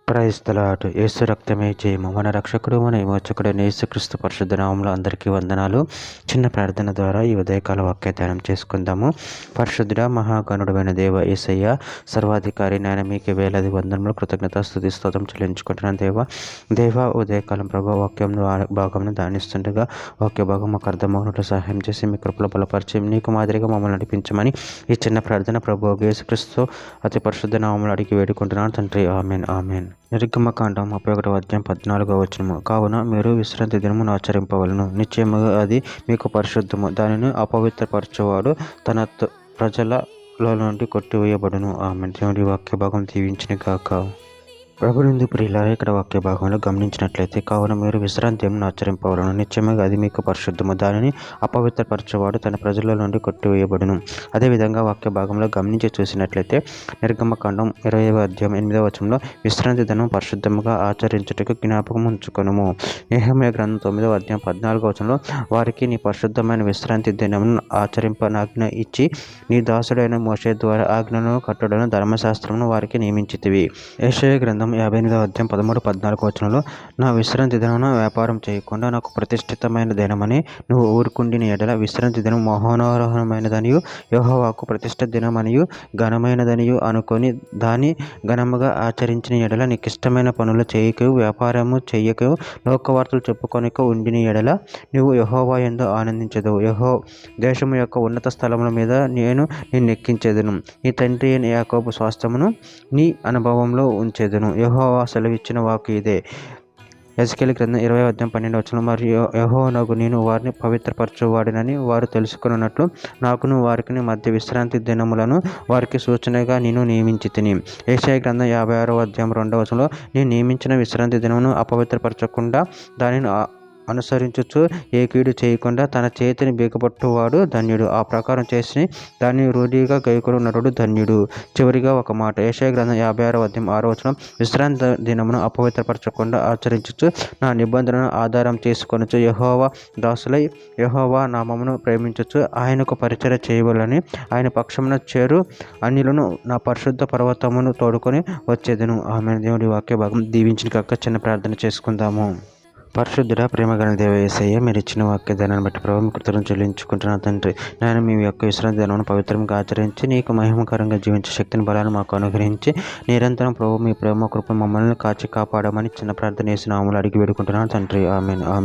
Praise the lord. యేసు రక్తమే జయము. మన రక్షకుడు మన విమోచకుడైన యేసుక్రీస్తు పరిశుద్ధ నామములో అందరికీ వందనాలు. చిన్న ప్రార్థన ద్వారా ఈ ఉదయకాల వాక్య ధ్యానం చేసుకుందాము. పరిశుద్ధుడ మహాగణుడమైన దేవ యేసయ్య, సర్వాధికారి నాయన, మీకే వేలాది వందనములు, కృతజ్ఞత స్తుతి స్తోత్రం చెల్లించుకుంటున్నాను దేవ ఉదయకాలం ప్రభు వాక్యం భాగంను ధ్యానిస్తుండగా వాక్య భాగం మాకు అర్థమవునట్లు సహాయం చేసి మీ కృపలో బలపరిచి నీకు మాదిరిగా మమ్మల్ని నడిపించమని ఈ చిన్న ప్రార్థన ప్రభు యేసుక్రీస్తు అతి పరిశుద్ధ నామములు అడిగి వేడుకుంటున్నాను తండ్రి. Amen amen. నిర్గమకాండం 31వ అధ్యాయం 14వ వచనము. కావున మీరు విశ్రాంతి దినమును ఆచరింపవలను, నిశ్చయముగా అది మీకు పరిశుద్ధము. దానిని అపవిత్రపరచువాడు తన ప్రజలలో నుండి కొట్టివేయబడును. ఆమెన్. దేవుడి వాక్య భాగం దీవించిన గాక. ప్రభునందు ప్రియులారా, ఇక్కడ వాక్య భాగంలో గమనించినట్లయితే, కావున మీరు విశ్రాంతి ఆచరింపవలను, నిశ్చయముగా అది మీకు పరిశుద్ధము. దానిని అపవిత్రపరచువాడు తన ప్రజల నుండి కొట్టివేయబడును. అదేవిధంగా వాక్య భాగంలో గమనించి చూసినట్లయితే, నిర్గమకాండం 20వ అధ్యాయం 8వ వచనంలో విశ్రాంతి దినం పరిశుద్ధముగా ఆచరించుటకు జ్ఞాపకం ఉంచుకొనుము. నెహెమ్యా గ్రంథం 9వ అధ్యాయం 14వ వచనంలో, వారికి నీ పరిశుద్ధమైన విశ్రాంతి దినమును ఆచరింపనాజ్ఞ ఇచ్చి నీ దాసుడైన మోషే ద్వారా ఆజ్ఞలను కట్టడను ధర్మశాస్త్రమును వారికి నియమించితివి. యెషయా గ్రంథం 58వ అధ్యాయం 13-14 వచనంలో, నా విశ్రాంతి దినమున వ్యాపారం చేయకుండా నాకు ప్రతిష్ఠితమైన దినమని నువ్వు ఊరుకుండిన ఎడల విశ్రాంతి దినం మహోన్నతమైనదనియు యెహోవాకు ప్రతిష్ఠిత దినమనియు ఘనమైనదనియు అనుకొని దాన్ని ఘనముగా ఆచరించిన ఎడల నీకిష్టమైన పనులు చేయకయు వ్యాపారము చెయ్యకయు లోకవార్తలు చెప్పుకొనిక ఉండిన ఎడల నువ్వు యెహోవా యందు ఆనందించెదవు. దేశము యొక్క ఉన్నత స్థలముల మీద నేను నిన్నెక్కించెదను. నీ తండ్రి అయిన యాకోబు స్వాస్థ్యమును నీ అనుభవంలో ఉంచెదను. యెహోవా సెలవిచ్చిన వాక్కు ఇదే. ఎజెకియలు గ్రంథం 20వ అధ్యాయం 12వ వచనం, మరియు యెహోవానగు నేను వారిని పవిత్రపరచువాడినని వారు తెలుసుకొనున్నట్లు నాకును వారికి మధ్య విశ్రాంతి దినములను వారికి సూచనగా నేను నియమించితిని. యెషయా గ్రంథం 56వ అధ్యాయం 2వ వచనంలో, నేను నియమించిన విశ్రాంతి దినమును అపవిత్రపరచకుండా దానిని అనుసరించుచు ఏ కీడు చేయకుండా తన చేతిని బిగపట్టువాడు ధన్యుడు. ఆ ప్రకారం చేసి దాన్ని రూఢిగా గైకొను నరుడు ధన్యుడు. చివరిగా ఒక మాట, యెషయా గ్రంథం 56వ అధ్యాయం 6వ వచనం, విశ్రాంతి దినమును అపవిత్రపరచకుండా ఆచరించుచు నా నిబంధనను ఆధారం చేసుకొనుచు యెహోవా దాసులై యెహోవా నామమును ప్రేమించుచు ఆయనకు పరిచర్య చేయవలని ఆయన పక్షమున చేరు అన్యులను నా పరిశుద్ధ పర్వతమును తోడుకొని వచ్చేదను. ఆమె. దేవుడి వాక్య భాగం దీవించిన కాక చిన్న ప్రార్థన చేసుకుందాము. పరిశుద్ధుడ ప్రేమగల దేవ యేసయ్య, మీరు ఇచ్చిన వాక్య ధ్యానాన్ని బట్టి ప్రభు మీ కృతజ్ఞతలు చెల్లించుకుంటున్నాను తండ్రి. నేను మీ యొక్క విశ్రాంతి దినమును పవిత్రంగా ఆచరించి నీకు మహిమకరంగా జీవించే శక్తిని బలాన్ని మాకు అనుగ్రహించి నిరంతరం ప్రభు మీ ప్రేమ కృప మమ్మల్ని కాచి కాపాడమని చిన్న ప్రార్థన చేసిన నామములో అడిగి వేడుకుంటున్నాను తండ్రి. ఆమెన్.